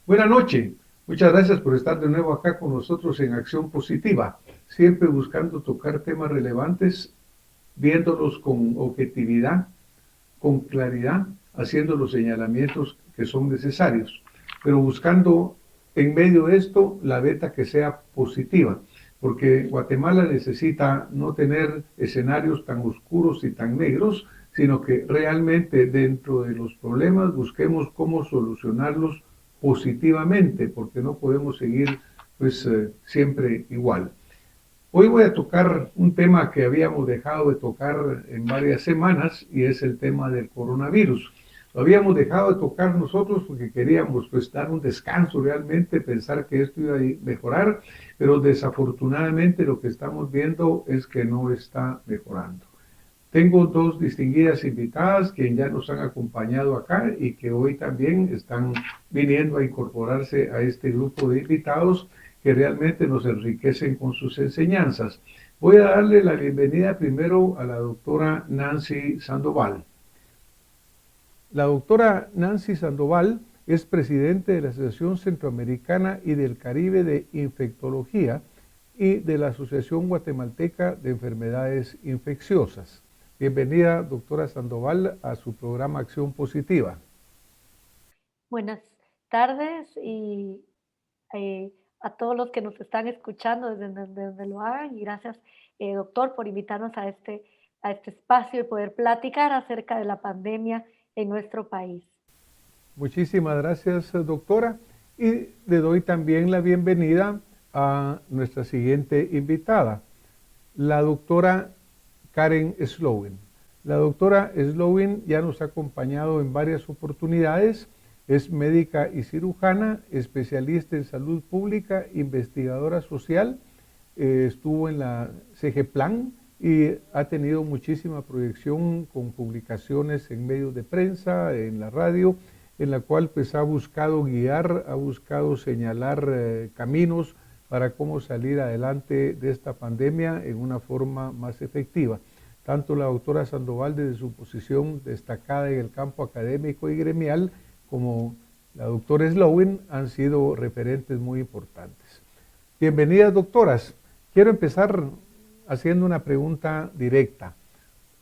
Buenas noches. Muchas gracias por estar de nuevo acá con nosotros en Acción Positiva, siempre buscando tocar temas relevantes, viéndolos con objetividad, con claridad, haciendo los señalamientos que son necesarios, pero buscando en medio de esto la beta que sea positiva, porque Guatemala necesita no tener escenarios tan oscuros y tan negros, sino que realmente dentro de los problemas busquemos cómo solucionarlos positivamente, porque no podemos seguir siempre igual. Hoy voy a tocar un tema que habíamos dejado de tocar en varias semanas y es el tema del coronavirus. Lo habíamos dejado de tocar nosotros porque queríamos dar un descanso realmente, pensar que esto iba a mejorar, pero desafortunadamente lo que estamos viendo es que no está mejorando. Tengo dos distinguidas invitadas que ya nos han acompañado acá y que hoy también están viniendo a incorporarse a este grupo de invitados que realmente nos enriquecen con sus enseñanzas. Voy a darle la bienvenida primero a la doctora Nancy Sandoval. La doctora Nancy Sandoval es presidente de la Asociación Centroamericana y del Caribe de Infectología y de la Asociación Guatemalteca de Enfermedades Infecciosas. Bienvenida, doctora Sandoval, a su programa Acción Positiva. Buenas tardes y a todos los que nos están escuchando desde donde lo hagan y gracias, doctor, por invitarnos a este espacio y poder platicar acerca de la pandemia en nuestro país. Muchísimas gracias, doctora, y le doy también la bienvenida a nuestra siguiente invitada, la doctora Karen Slowin. La doctora Slowin ya nos ha acompañado en varias oportunidades, es médica y cirujana, especialista en salud pública, investigadora social, estuvo en la CGPLAN y ha tenido muchísima proyección con publicaciones en medios de prensa, en la radio, en la cual pues ha buscado guiar, ha buscado señalar caminos para cómo salir adelante de esta pandemia en una forma más efectiva. Tanto la doctora Sandoval desde su posición destacada en el campo académico y gremial, como la doctora Slowin han sido referentes muy importantes. Bienvenidas, doctoras. Quiero empezar haciendo una pregunta directa.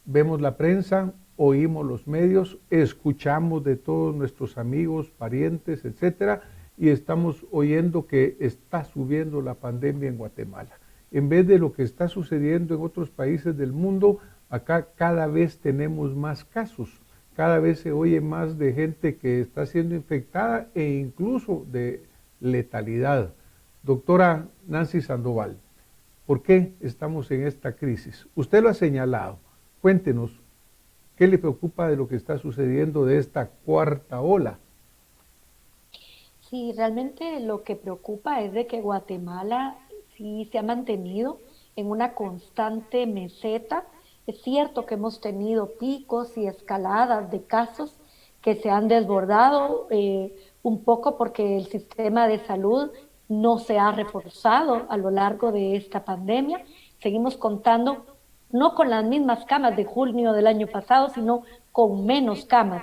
Vemos la prensa, oímos los medios, escuchamos de todos nuestros amigos, parientes, etcétera, y estamos oyendo que está subiendo la pandemia en Guatemala. En vez de lo que está sucediendo en otros países del mundo, acá cada vez tenemos más casos, cada vez se oye más de gente que está siendo infectada e incluso de letalidad. Doctora Nancy Sandoval, ¿por qué estamos en esta crisis? Usted lo ha señalado. Cuéntenos, ¿qué le preocupa de lo que está sucediendo de esta cuarta ola? Sí, realmente lo que preocupa es de que Guatemala sí se ha mantenido en una constante meseta. Es cierto que hemos tenido picos y escaladas de casos que se han desbordado un poco porque el sistema de salud no se ha reforzado a lo largo de esta pandemia. Seguimos contando no con las mismas camas de junio del año pasado, sino con menos camas.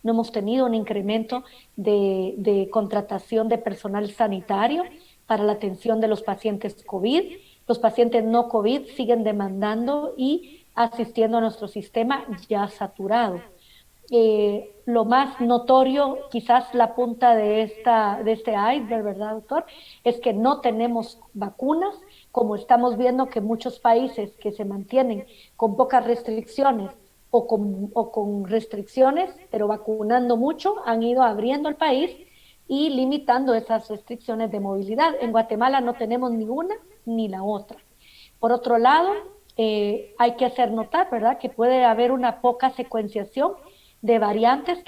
No hemos tenido un incremento de contratación de personal sanitario para la atención de los pacientes COVID. Los pacientes no COVID siguen demandando y asistiendo a nuestro sistema ya saturado. Lo más notorio, quizás la punta de este iceberg, ¿verdad, doctor? Es que no tenemos vacunas, como estamos viendo que muchos países que se mantienen con pocas restricciones o con restricciones, pero vacunando mucho, han ido abriendo el país y limitando esas restricciones de movilidad. En Guatemala no tenemos ni una ni la otra. Por otro lado, hay que hacer notar, ¿verdad?, que puede haber una poca secuenciación de variantes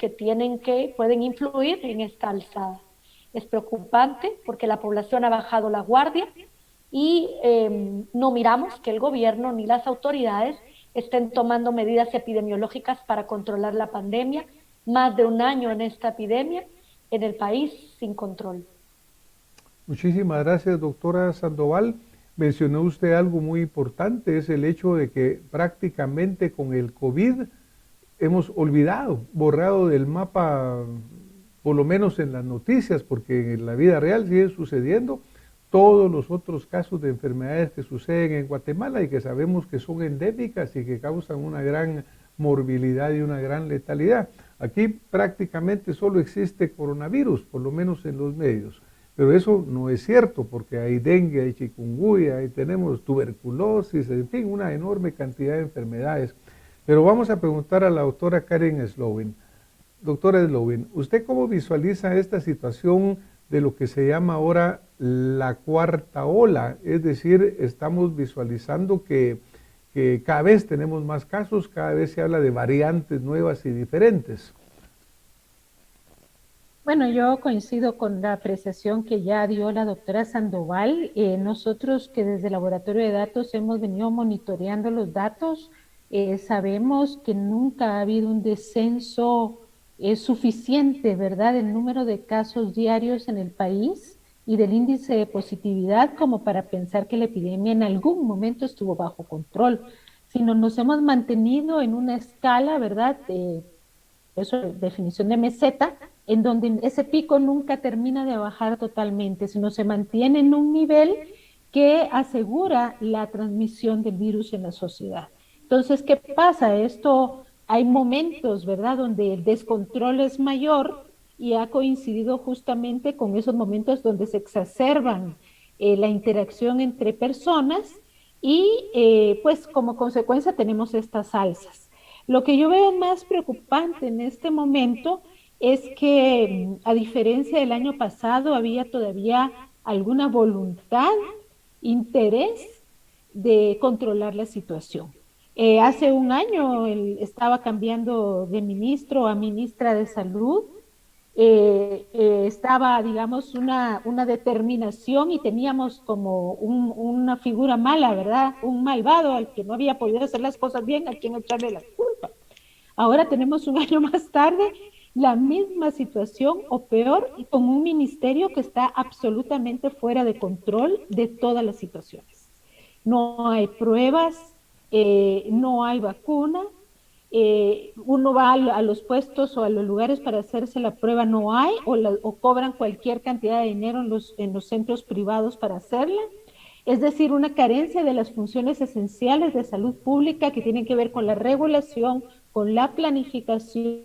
pueden influir en esta alzada. Es preocupante porque la población ha bajado la guardia y no miramos que el gobierno ni las autoridades estén tomando medidas epidemiológicas para controlar la pandemia. Más de un año en esta epidemia en el país sin control. Muchísimas gracias, doctora Sandoval. Mencionó usted algo muy importante, es el hecho de que prácticamente con el COVID hemos olvidado, borrado del mapa por lo menos en las noticias, porque en la vida real siguen sucediendo todos los otros casos de enfermedades que suceden en Guatemala y que sabemos que son endémicas y que causan una gran morbilidad y una gran letalidad. Aquí prácticamente solo existe coronavirus, por lo menos en los medios. Pero eso no es cierto, porque hay dengue, hay chikungunya, ahí tenemos tuberculosis, en fin, una enorme cantidad de enfermedades. Pero vamos a preguntar a la doctora Karen Slowin. Doctora Slowin, ¿usted cómo visualiza esta situación de lo que se llama ahora la cuarta ola? Es decir, estamos visualizando que cada vez tenemos más casos, cada vez se habla de variantes nuevas y diferentes. Bueno, yo coincido con la apreciación que ya dio la doctora Sandoval. Nosotros que desde el Laboratorio de Datos hemos venido monitoreando los datos, sabemos que nunca ha habido un descenso suficiente, ¿verdad?, del número de casos diarios en el país y del índice de positividad como para pensar que la epidemia en algún momento estuvo bajo control, sino nos hemos mantenido en una escala, ¿verdad?, eso es definición de meseta, en donde ese pico nunca termina de bajar totalmente, sino se mantiene en un nivel que asegura la transmisión del virus en la sociedad. Entonces, ¿qué pasa? Esto, hay momentos, ¿verdad?, donde el descontrol es mayor y ha coincidido justamente con esos momentos donde se exacerban la interacción entre personas y pues como consecuencia tenemos estas alzas. Lo que yo veo más preocupante en este momento es que, a diferencia del año pasado, había todavía alguna voluntad, interés de controlar la situación. Hace un año estaba cambiando de ministro a ministra de Salud, estaba, digamos, una determinación y teníamos como una figura mala, ¿verdad? Un malvado al que no había podido hacer las cosas bien, a quien echarle la culpa. Ahora tenemos un año más tarde la misma situación o peor y con un ministerio que está absolutamente fuera de control de todas las situaciones. No hay pruebas, no hay vacuna, uno va a los puestos o a los lugares para hacerse la prueba, no hay, o cobran cualquier cantidad de dinero en los centros privados para hacerla. Es decir, una carencia de las funciones esenciales de salud pública que tienen que ver con la regulación, con la planificación,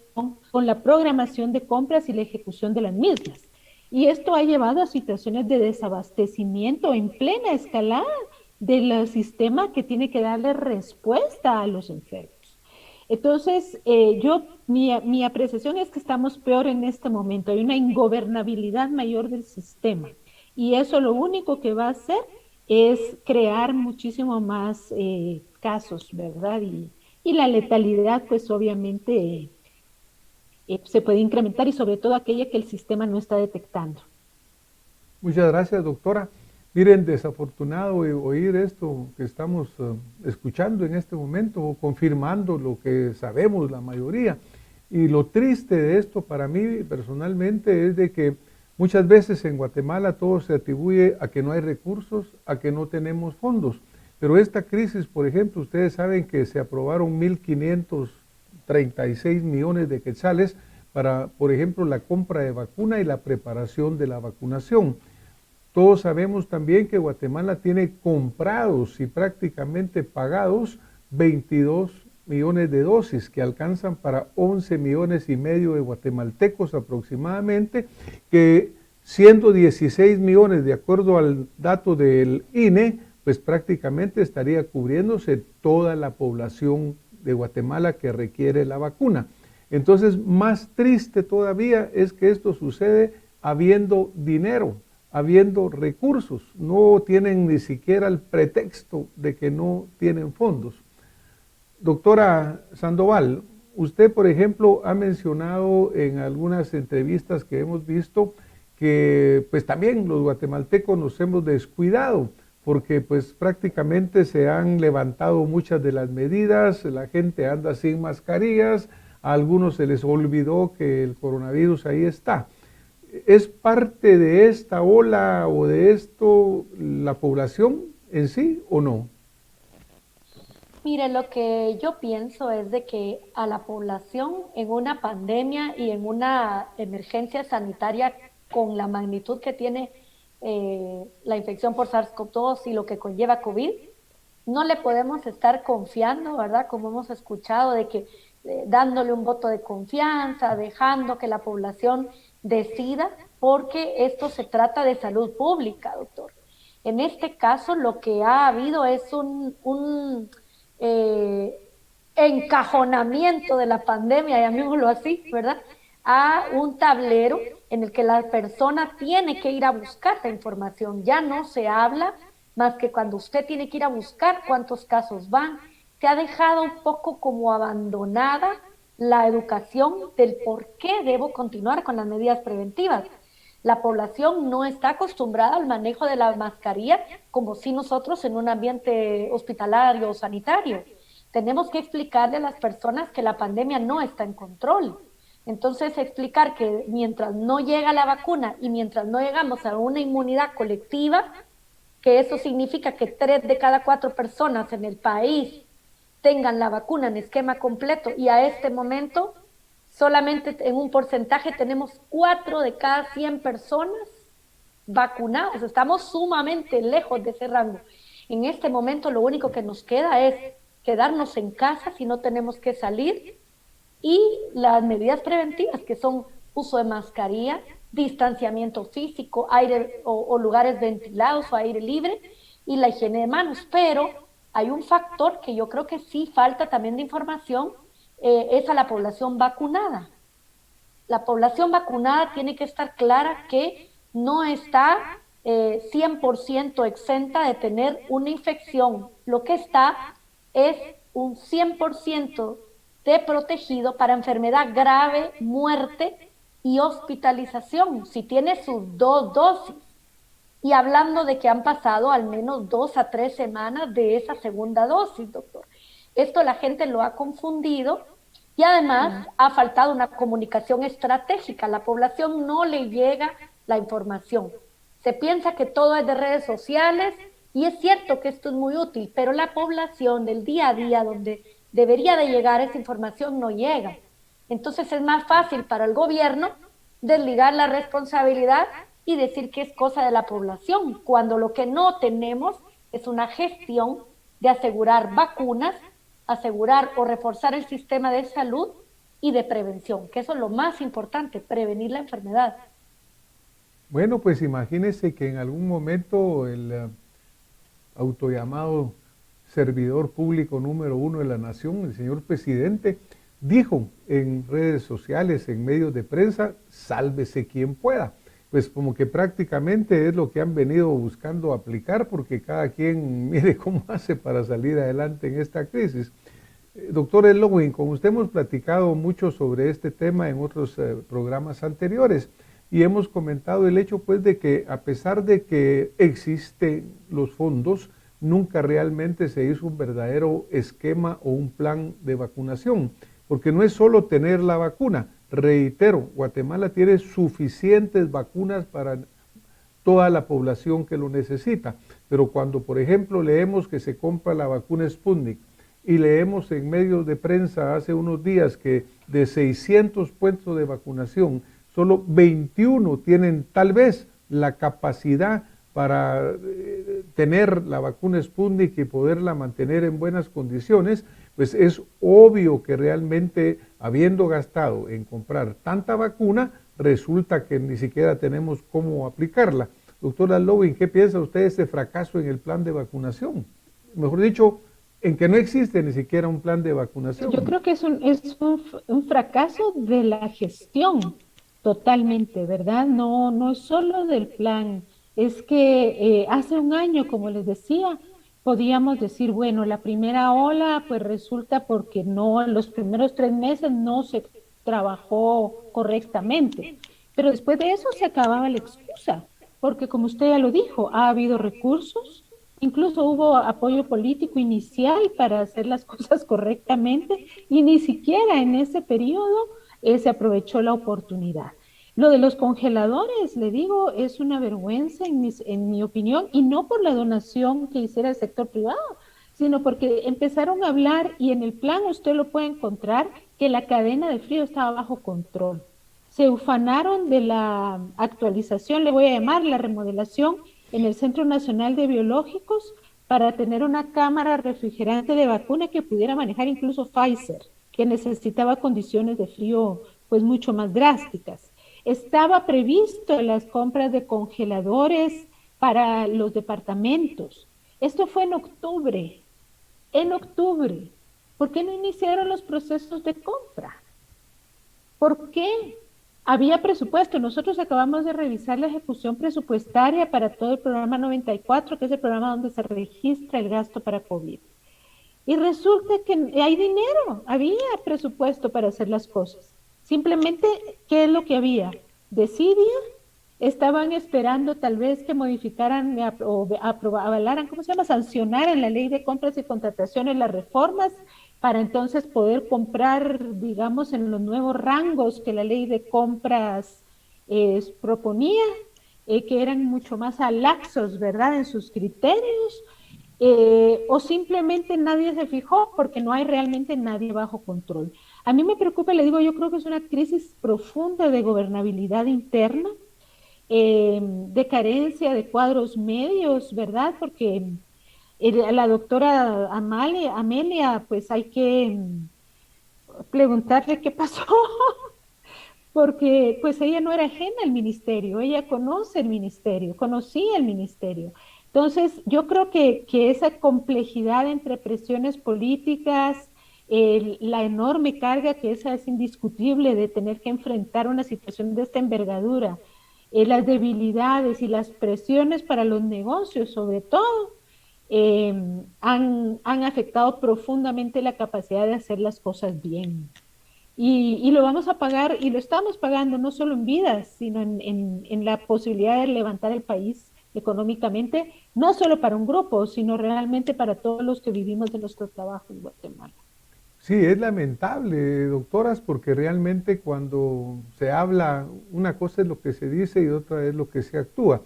con la programación de compras y la ejecución de las mismas. Y esto ha llevado a situaciones de desabastecimiento en plena escalada del sistema que tiene que darle respuesta a los enfermos. Entonces, mi apreciación es que estamos peor en este momento. Hay una ingobernabilidad mayor del sistema. Y eso lo único que va a hacer es crear muchísimo más casos, ¿verdad? Y la letalidad, pues obviamente se puede incrementar y sobre todo aquella que el sistema no está detectando. Muchas gracias, doctora. Miren, desafortunado oír esto que estamos escuchando en este momento, o confirmando lo que sabemos la mayoría. Y lo triste de esto para mí personalmente es de que muchas veces en Guatemala todo se atribuye a que no hay recursos, a que no tenemos fondos. Pero esta crisis, por ejemplo, ustedes saben que se aprobaron 1.536 millones de quetzales para, por ejemplo, la compra de vacuna y la preparación de la vacunación. Todos sabemos también que Guatemala tiene comprados y prácticamente pagados 22 millones de dosis que alcanzan para 11 millones y medio de guatemaltecos aproximadamente, que siendo 16 millones de acuerdo al dato del INE, pues prácticamente estaría cubriéndose toda la población de Guatemala que requiere la vacuna. Entonces, más triste todavía es que esto sucede habiendo dinero, habiendo recursos. No tienen ni siquiera el pretexto de que no tienen fondos. Doctora Sandoval, usted, por ejemplo, ha mencionado en algunas entrevistas que hemos visto que pues también los guatemaltecos nos hemos descuidado, porque pues prácticamente se han levantado muchas de las medidas, la gente anda sin mascarillas, a algunos se les olvidó que el coronavirus ahí está. ¿Es parte de esta ola o de esto la población en sí o no? Mire, lo que yo pienso es de que a la población en una pandemia y en una emergencia sanitaria con la magnitud que tiene la infección por SARS-CoV-2 y lo que conlleva COVID, no le podemos estar confiando, ¿verdad? Como hemos escuchado, de que dándole un voto de confianza, dejando que la población decida, porque esto se trata de salud pública, doctor. En este caso, lo que ha habido es un eh, encajonamiento de la pandemia, llamémoslo así, ¿verdad? A un tablero en el que la persona tiene que ir a buscar la información. Ya no se habla más que cuando usted tiene que ir a buscar cuántos casos van. Se ha dejado un poco como abandonada la educación del por qué debo continuar con las medidas preventivas. La población no está acostumbrada al manejo de la mascarilla como si nosotros en un ambiente hospitalario o sanitario. Tenemos que explicarle a las personas que la pandemia no está en control. Entonces, explicar que mientras no llega la vacuna y mientras no llegamos a una inmunidad colectiva, que eso significa que 3 de cada 4 personas en el país tengan la vacuna en esquema completo y a este momento solamente en un porcentaje tenemos 4 de cada 100 personas vacunadas. Estamos sumamente lejos de ese rango. En este momento lo único que nos queda es quedarnos en casa si no tenemos que salir y las medidas preventivas que son uso de mascarilla, distanciamiento físico, aire o lugares ventilados o aire libre y la higiene de manos. Pero hay un factor que yo creo que sí falta también de información, es a la población vacunada. La población vacunada tiene que estar clara que no está 100% exenta de tener una infección. Lo que está es un 100% de protegido para enfermedad grave, muerte y hospitalización, si tiene sus 2 dosis. Y hablando de que han pasado al menos 2 a 3 semanas de esa segunda dosis, doctor. Esto la gente lo ha confundido y además ha faltado una comunicación estratégica. A la población no le llega la información. Se piensa que todo es de redes sociales y es cierto que esto es muy útil, pero la población del día a día donde debería de llegar esa información no llega. Entonces es más fácil para el gobierno desligar la responsabilidad y decir que es cosa de la población, cuando lo que no tenemos es una gestión de asegurar vacunas, asegurar o reforzar el sistema de salud y de prevención, que eso es lo más importante, prevenir la enfermedad. Bueno, pues imagínese que en algún momento el autollamado servidor público número 1 de la nación, el señor presidente, dijo en redes sociales, en medios de prensa, sálvese quien pueda. Pues como que prácticamente es lo que han venido buscando aplicar, porque cada quien mire cómo hace para salir adelante en esta crisis. Doctor Elowin, con usted hemos platicado mucho sobre este tema en otros programas anteriores y hemos comentado el hecho pues de que a pesar de que existen los fondos, nunca realmente se hizo un verdadero esquema o un plan de vacunación, porque no es solo tener la vacuna. Reitero, Guatemala tiene suficientes vacunas para toda la población que lo necesita, pero cuando por ejemplo leemos que se compra la vacuna Sputnik y leemos en medios de prensa hace unos días que de 600 puestos de vacunación, solo 21 tienen tal vez la capacidad para tener la vacuna Sputnik y poderla mantener en buenas condiciones, pues es obvio que realmente habiendo gastado en comprar tanta vacuna, resulta que ni siquiera tenemos cómo aplicarla. Doctora Lowin, ¿qué piensa usted de este fracaso en el plan de vacunación? Mejor dicho, en que no existe ni siquiera un plan de vacunación. Yo creo que es un fracaso de la gestión totalmente, ¿verdad? No, no es solo del plan. Es que hace un año, como les decía, podíamos decir, bueno, la primera ola, pues resulta porque no, en los primeros 3 meses no se trabajó correctamente. Pero después de eso se acababa la excusa, porque como usted ya lo dijo, ha habido recursos, incluso hubo apoyo político inicial para hacer las cosas correctamente y ni siquiera en ese periodo se aprovechó la oportunidad. Lo de los congeladores, le digo, es una vergüenza en mi opinión y no por la donación que hiciera el sector privado, sino porque empezaron a hablar y en el plan usted lo puede encontrar que la cadena de frío estaba bajo control. Se ufanaron de la actualización, le voy a llamar la remodelación en el Centro Nacional de Biológicos para tener una cámara refrigerante de vacuna que pudiera manejar incluso Pfizer, que necesitaba condiciones de frío pues mucho más drásticas. Estaba previsto las compras de congeladores para los departamentos. Esto fue en octubre. En octubre. ¿Por qué no iniciaron los procesos de compra? ¿Por qué? Había presupuesto. Nosotros acabamos de revisar la ejecución presupuestaria para todo el programa 94, que es el programa donde se registra el gasto para COVID. Y resulta que hay dinero, había presupuesto para hacer las cosas. Simplemente, ¿qué es lo que había? Desidia, estaban esperando tal vez que modificaran o avalaran, ¿cómo se llama? Sancionaran la ley de compras y contrataciones, las reformas, para entonces poder comprar, digamos, en los nuevos rangos que la ley de compras proponía, que eran mucho más laxos, ¿verdad?, en sus criterios. O simplemente nadie se fijó porque no hay realmente nadie bajo control. A mí me preocupa, le digo, yo creo que es una crisis profunda de gobernabilidad interna, de carencia de cuadros medios, ¿verdad? Porque la doctora Amelia, pues hay que preguntarle qué pasó, porque pues ella no era ajena al ministerio, ella conoce el ministerio, conocía el ministerio. Entonces, yo creo que esa complejidad entre presiones políticas, la enorme carga que esa es indiscutible de tener que enfrentar una situación de esta envergadura, las debilidades y las presiones para los negocios, sobre todo, han afectado profundamente la capacidad de hacer las cosas bien. Y lo vamos a pagar, y lo estamos pagando no solo en vidas, sino en la posibilidad de levantar el país económicamente, no solo para un grupo, sino realmente para todos los que vivimos de nuestro trabajo en Guatemala. Sí, es lamentable, doctoras, porque realmente cuando se habla, una cosa es lo que se dice y otra es lo que se actúa.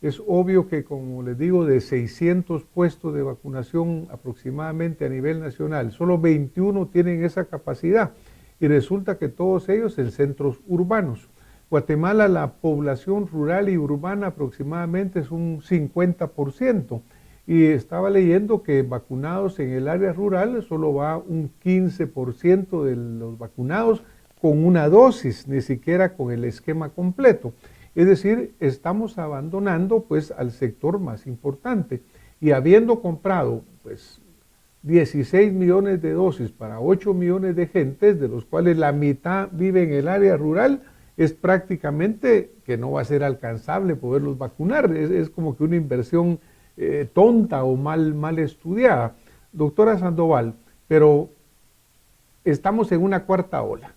Es obvio que, como les digo, de 600 puestos de vacunación aproximadamente a nivel nacional, solo 21 tienen esa capacidad y resulta que todos ellos en centros urbanos. Guatemala, la población rural y urbana aproximadamente es un 50%. Y estaba leyendo que vacunados en el área rural solo va un 15% de los vacunados con una dosis, ni siquiera con el esquema completo. Es decir, estamos abandonando pues al sector más importante y habiendo comprado pues 16 millones de dosis para 8 millones de gentes, de los cuales la mitad vive en el área rural, es prácticamente que no va a ser alcanzable poderlos vacunar. Es como que una inversión tonta o mal estudiada. Doctora Sandoval, pero estamos en una cuarta ola.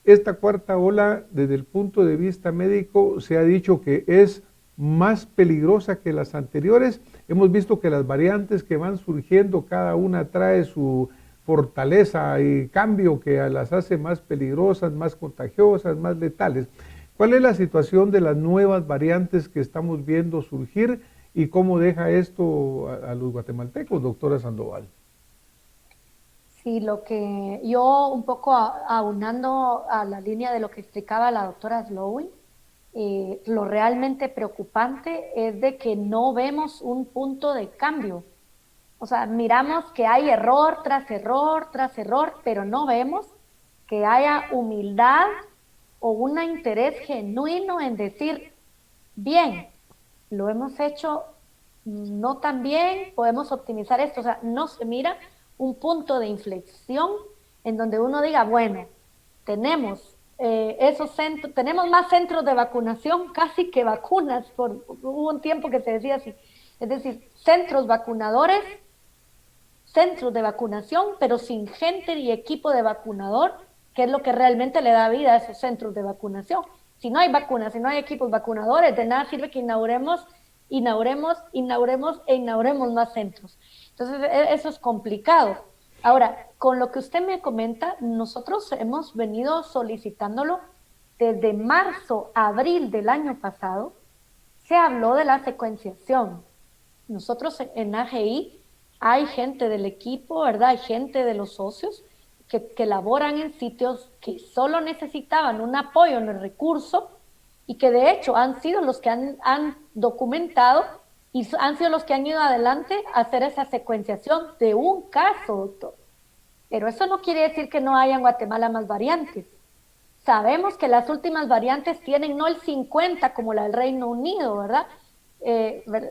Esta cuarta ola, desde el punto de vista médico, se ha dicho que es más peligrosa que las anteriores. Hemos visto que las variantes que van surgiendo, cada una trae su fortaleza y cambio que las hace más peligrosas, más contagiosas, más letales. ¿Cuál es la situación de las nuevas variantes que estamos viendo surgir y cómo deja esto a los guatemaltecos, doctora Sandoval? Sí, lo que yo un poco aunando a la línea de lo que explicaba la doctora Slowey, lo realmente preocupante es de que no vemos un punto de cambio. O sea, miramos que hay error tras error tras error, pero no vemos que haya humildad o un interés genuino en decir, bien, lo hemos hecho no tan bien, podemos optimizar esto. O sea, no se mira un punto de inflexión en donde uno diga, bueno, tenemos esos centros, tenemos más centros de vacunación casi que vacunas, hubo un tiempo que se decía así, es decir, centros vacunadores, centros de vacunación, pero sin gente y equipo de vacunador, que es lo que realmente le da vida a esos centros de vacunación. Si no hay vacunas, si no hay equipos vacunadores, de nada sirve que inauguremos más centros. Entonces, eso es complicado. Ahora, con lo que usted me comenta, nosotros hemos venido solicitándolo desde marzo, abril del año pasado, se habló de la secuenciación. Nosotros en AGI hay gente del equipo, ¿verdad? Hay gente de los socios que laboran en sitios que solo necesitaban un apoyo en el recurso y que de hecho han sido los que han documentado y han sido los que han ido adelante a hacer esa secuenciación de un caso, doctor. Pero eso no quiere decir que no haya en Guatemala más variantes. Sabemos que las últimas variantes tienen no el 50 como la del Reino Unido, ¿verdad?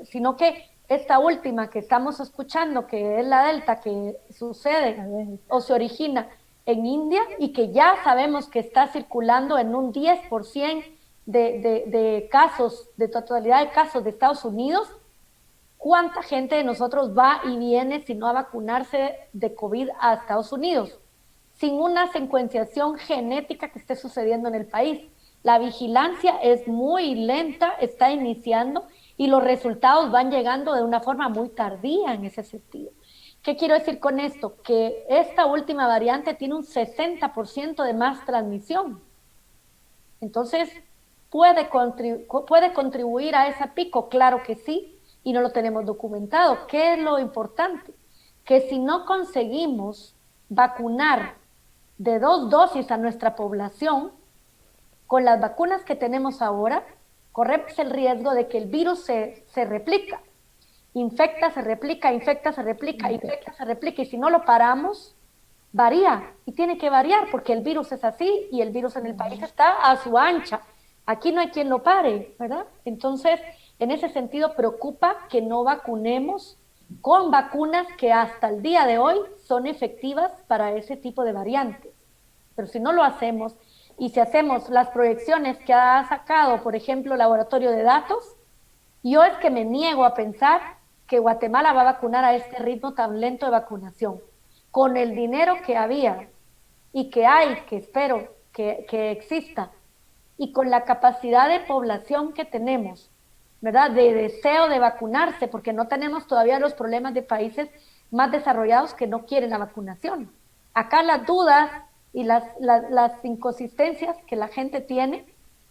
Sino que esta última que estamos escuchando, que es la Delta, que sucede o se origina en India y que ya sabemos que está circulando en un 10% de casos, de totalidad de casos de Estados Unidos. ¿Cuánta gente de nosotros va y viene si no a vacunarse de COVID a Estados Unidos? Sin una secuenciación genética que esté sucediendo en el país. La vigilancia es muy lenta, está iniciando y los resultados van llegando de una forma muy tardía en ese sentido. ¿Qué quiero decir con esto? Que esta última variante tiene un 60% de más transmisión. Entonces, ¿puede contribuir a ese pico? Claro que sí, y no lo tenemos documentado. ¿Qué es lo importante? Que si no conseguimos vacunar de 2 dosis a nuestra población, con las vacunas que tenemos ahora, corremos el riesgo de que el virus se replica. Infecta, se replica, infecta, se replica, infecta, se replica. Y si no lo paramos, varía. Y tiene que variar porque el virus es así y el virus en el país está a su ancha. Aquí no hay quien lo pare, ¿verdad? Entonces, en ese sentido, preocupa que no vacunemos con vacunas que hasta el día de hoy son efectivas para ese tipo de variantes. Pero si no lo hacemos, y si hacemos las proyecciones que ha sacado, por ejemplo, el Laboratorio de Datos, yo es que me niego a pensar que Guatemala va a vacunar a este ritmo tan lento de vacunación. Con el dinero que había y que hay, que espero que exista, y con la capacidad de población que tenemos, ¿verdad? De deseo de vacunarse, porque no tenemos todavía los problemas de países más desarrollados que no quieren la vacunación. Acá las dudas y las inconsistencias que la gente tiene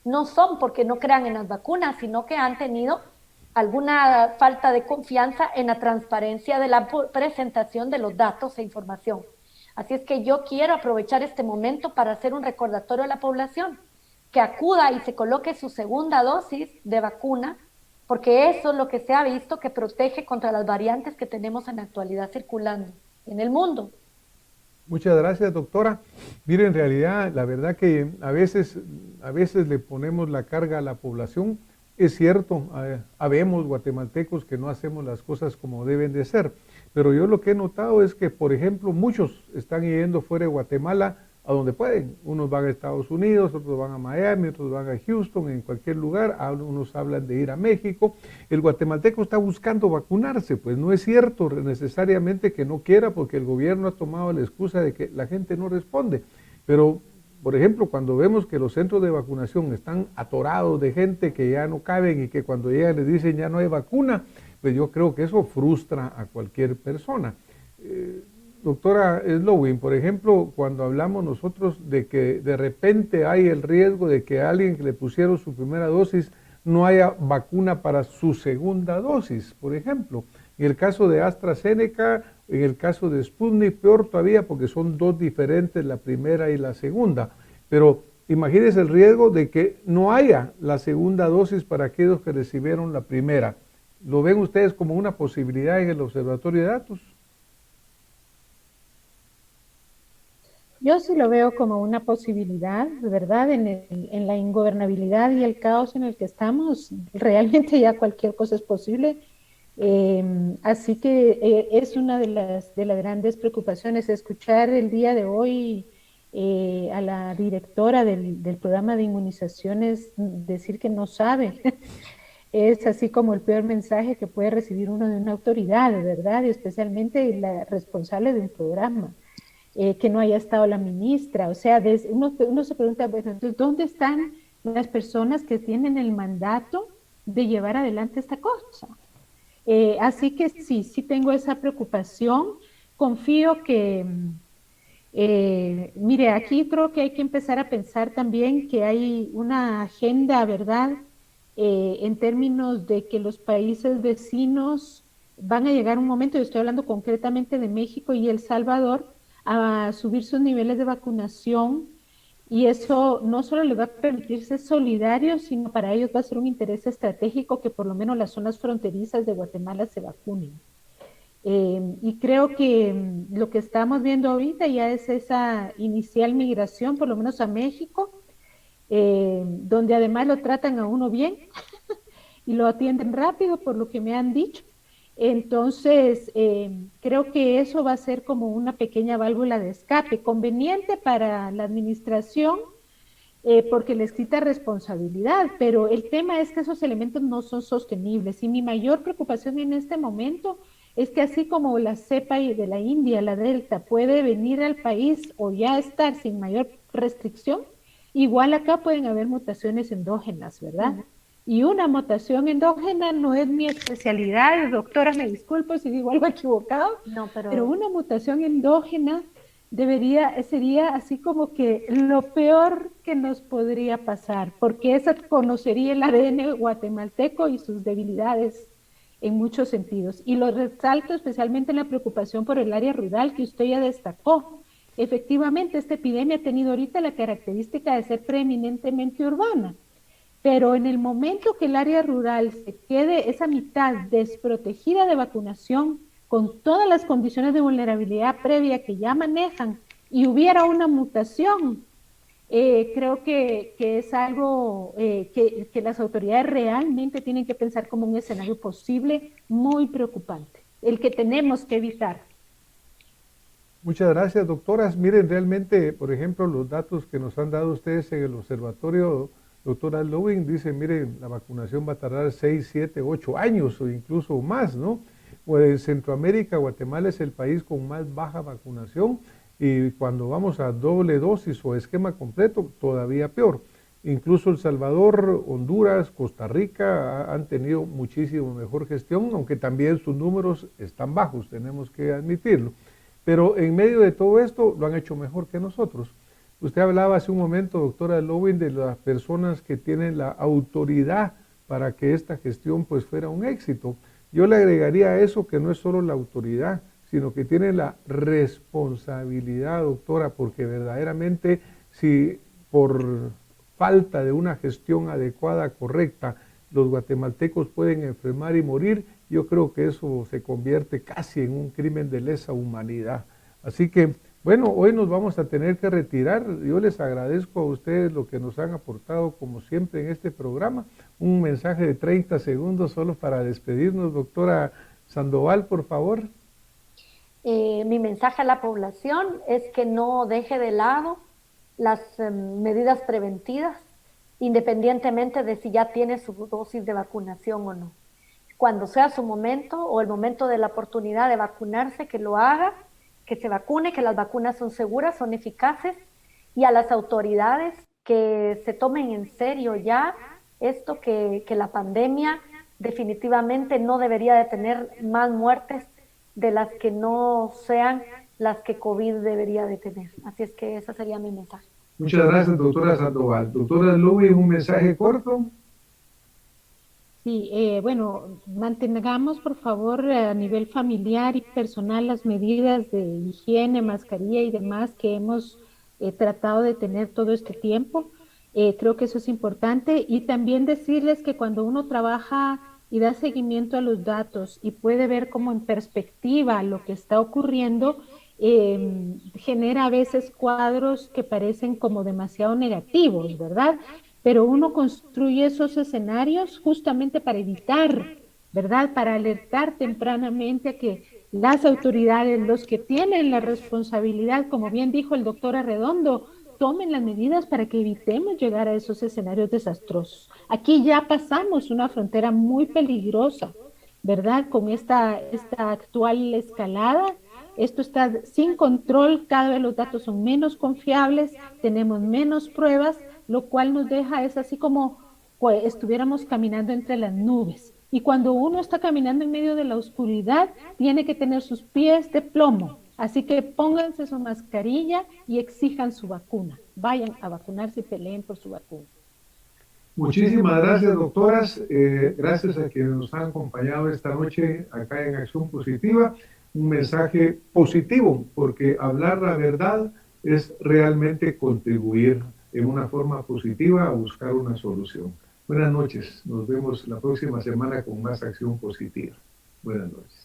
no son porque no crean en las vacunas, sino que han tenido alguna falta de confianza en la transparencia de la presentación de los datos e información. Así es que yo quiero aprovechar este momento para hacer un recordatorio a la población que acuda y se coloque su segunda dosis de vacuna, porque eso es lo que se ha visto que protege contra las variantes que tenemos en la actualidad circulando en el mundo. Muchas gracias, doctora. Mire, en realidad, la verdad que a veces le ponemos la carga a la población. Es cierto, habemos guatemaltecos que no hacemos las cosas como deben de ser, pero yo lo que he notado es que, por ejemplo, muchos están yendo fuera de Guatemala a donde pueden. Unos van a Estados Unidos, otros van a Miami, otros van a Houston, en cualquier lugar. Unos hablan de ir a México. El guatemalteco está buscando vacunarse, pues no es cierto necesariamente que no quiera, porque el gobierno ha tomado la excusa de que la gente no responde. Pero, por ejemplo, cuando vemos que los centros de vacunación están atorados de gente que ya no caben y que cuando llegan les dicen ya no hay vacuna, pues yo creo que eso frustra a cualquier persona. Doctora Slowin, por ejemplo, cuando hablamos nosotros de que de repente hay el riesgo de que a alguien que le pusieron su primera dosis no haya vacuna para su segunda dosis, por ejemplo. En el caso de AstraZeneca, en el caso de Sputnik, peor todavía porque son dos diferentes, la primera y la segunda. Pero imagínense el riesgo de que no haya la segunda dosis para aquellos que recibieron la primera. ¿Lo ven ustedes como una posibilidad en el Observatorio de Datos? Yo sí lo veo como una posibilidad, de verdad, en la ingobernabilidad y el caos en el que estamos, realmente ya cualquier cosa es posible. Así que es una de las grandes preocupaciones escuchar el día de hoy a la directora del programa de inmunizaciones decir que no sabe. Es así como el peor mensaje que puede recibir uno de una autoridad, ¿verdad? Y especialmente la responsable de un programa. Que no haya estado la ministra, o sea, uno se pregunta, bueno, entonces, ¿dónde están las personas que tienen el mandato de llevar adelante esta cosa? Así que sí tengo esa preocupación, confío que, mire, aquí creo que hay que empezar a pensar también que hay una agenda, ¿verdad?, en términos de que los países vecinos van a llegar un momento, yo estoy hablando concretamente de México y El Salvador, a subir sus niveles de vacunación y eso no solo les va a permitir ser solidarios, sino para ellos va a ser un interés estratégico que por lo menos las zonas fronterizas de Guatemala se vacunen. Y creo que lo que estamos viendo ahorita ya es esa inicial migración, por lo menos a México, donde además lo tratan a uno bien y lo atienden rápido, por lo que me han dicho. Entonces, creo que eso va a ser como una pequeña válvula de escape, conveniente para la administración, porque les quita responsabilidad, pero el tema es que esos elementos no son sostenibles y mi mayor preocupación en este momento es que así como la cepa de la India, la Delta, puede venir al país o ya estar sin mayor restricción, igual acá pueden haber mutaciones endógenas, ¿verdad? Y una mutación endógena no es mi especialidad, doctora, me disculpo si digo algo equivocado, No, pero una mutación endógena sería así como que lo peor que nos podría pasar, porque esa conocería el ADN guatemalteco y sus debilidades en muchos sentidos. Y lo resalto especialmente en la preocupación por el área rural que usted ya destacó. Efectivamente, esta epidemia ha tenido ahorita la característica de ser preeminentemente urbana, pero en el momento que el área rural se quede esa mitad desprotegida de vacunación, con todas las condiciones de vulnerabilidad previa que ya manejan, y hubiera una mutación, creo que es algo que las autoridades realmente tienen que pensar como un escenario posible muy preocupante, el que tenemos que evitar. Muchas gracias, doctoras. Miren, realmente, por ejemplo, los datos que nos han dado ustedes en el observatorio, doctora Loving, dice, miren, la vacunación va a tardar 6, 7, 8 años o incluso más, ¿no? Pues Centroamérica, Guatemala es el país con más baja vacunación y cuando vamos a doble dosis o esquema completo, todavía peor. Incluso El Salvador, Honduras, Costa Rica han tenido muchísimo mejor gestión, aunque también sus números están bajos, tenemos que admitirlo. Pero en medio de todo esto lo han hecho mejor que nosotros. Usted hablaba hace un momento, doctora Loving, de las personas que tienen la autoridad para que esta gestión pues fuera un éxito. Yo le agregaría a eso que no es solo la autoridad, sino que tienen la responsabilidad, doctora, porque verdaderamente si por falta de una gestión adecuada, correcta, los guatemaltecos pueden enfermar y morir, yo creo que eso se convierte casi en un crimen de lesa humanidad. Así que, bueno, hoy nos vamos a tener que retirar. Yo les agradezco a ustedes lo que nos han aportado, como siempre, en este programa. Un mensaje de 30 segundos solo para despedirnos. Doctora Sandoval, por favor. Mi mensaje a la población es que no deje de lado las medidas preventivas, independientemente de si ya tiene su dosis de vacunación o no. Cuando sea su momento o el momento de la oportunidad de vacunarse, que lo haga, que se vacune, que las vacunas son seguras, son eficaces, y a las autoridades que se tomen en serio ya esto, que la pandemia definitivamente no debería de tener más muertes de las que no sean las que COVID debería de tener. Así es que ese sería mi mensaje. Muchas gracias, doctora Sandoval. Doctora Loving, un mensaje corto. Sí, bueno, mantengamos por favor a nivel familiar y personal las medidas de higiene, mascarilla y demás que hemos tratado de tener todo este tiempo. Creo que eso es importante y también decirles que cuando uno trabaja y da seguimiento a los datos y puede ver como en perspectiva lo que está ocurriendo, genera a veces cuadros que parecen como demasiado negativos, ¿verdad? Pero uno construye esos escenarios justamente para evitar, ¿verdad? Para alertar tempranamente a que las autoridades, los que tienen la responsabilidad, como bien dijo el doctor Arredondo, tomen las medidas para que evitemos llegar a esos escenarios desastrosos. Aquí ya pasamos una frontera muy peligrosa, ¿verdad? Con esta actual escalada. Esto está sin control, cada vez los datos son menos confiables, tenemos menos pruebas, lo cual nos deja, es así como pues, estuviéramos caminando entre las nubes. Y cuando uno está caminando en medio de la oscuridad, tiene que tener sus pies de plomo. Así que pónganse su mascarilla y exijan su vacuna. Vayan a vacunarse y peleen por su vacuna. Muchísimas gracias, doctoras. Gracias a quienes nos han acompañado esta noche acá en Acción Positiva. Un mensaje positivo, porque hablar la verdad es realmente contribuir en una forma positiva a buscar una solución. Buenas noches. Nos vemos la próxima semana con más Acción Positiva. Buenas noches.